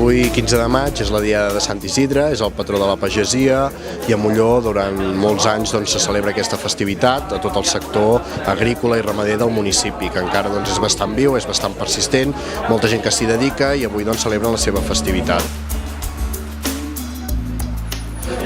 Avui, 15 de maig, és la Diada de Sant Isidre, és el patró de la pagesia i a Molló durant molts anys se celebra aquesta festivitat a tot el sector agrícola i ramader del municipi, que encara és bastant viu, és bastant persistent, molta gent que s'hi dedica i avui celebren la seva festivitat.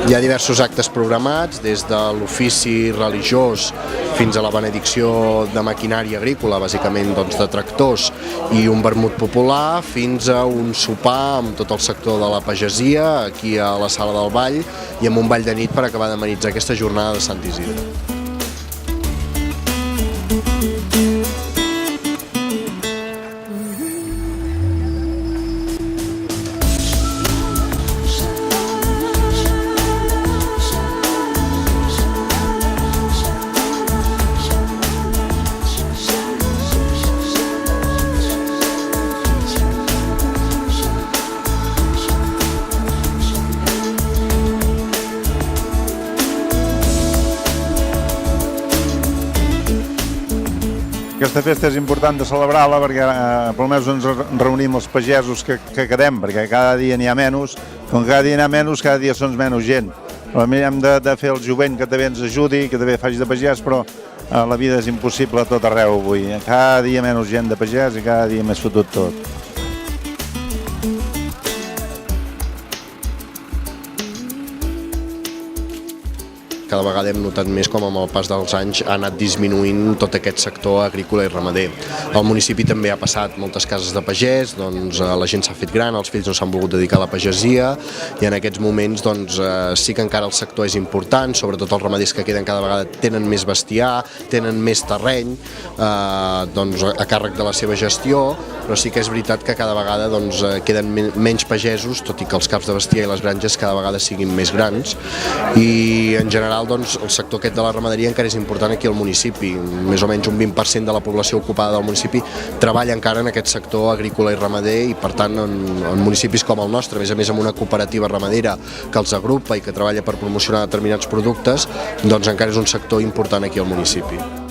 Hi ha diversos actes programats, des de l'ofici religiós fins a la benedicció de maquinària agrícola, bàsicament de tractors, i un vermut popular, fins a un sopar amb tot el sector de la pagesia, aquí a la Sala del Ball, i amb un ball de nit per acabar d'amenitzar aquesta jornada de Sant Isidre. Aquesta festa és important de celebrar-la perquè per almenys ens reunim els pagesos que quedem, perquè cada dia n'hi ha menys, com cada dia n'hi ha menys, cada dia són menys gent. Però hem de fer el jovent que també ens ajudi, que també faci de pagès, però la vida és impossible a tot arreu avui. Cada dia menys gent de pagès i cada dia més fotut tot. Cada vegada hem notat més com amb el pas dels anys ha anat disminuint tot aquest sector agrícola i ramader. Al municipi també ha passat moltes cases de pagès, la gent s'ha fet gran, els fills no s'han volgut dedicar a la pagesia i en aquests moments sí que encara el sector és important, sobretot els ramaders que queden cada vegada tenen més bestiar, tenen més terreny a càrrec de la seva gestió, però sí que és veritat que cada vegada queden menys pagesos, tot i que els caps de bestiar i les granges cada vegada siguin més grans i en general el sector aquest de la ramaderia encara és important aquí al municipi. Més o menys un 20% de la població ocupada del municipi treballa encara en aquest sector agrícola i ramader i per tant en municipis com el nostre, a més amb una cooperativa ramadera que els agrupa i que treballa per promocionar determinats productes, encara és un sector important aquí al municipi.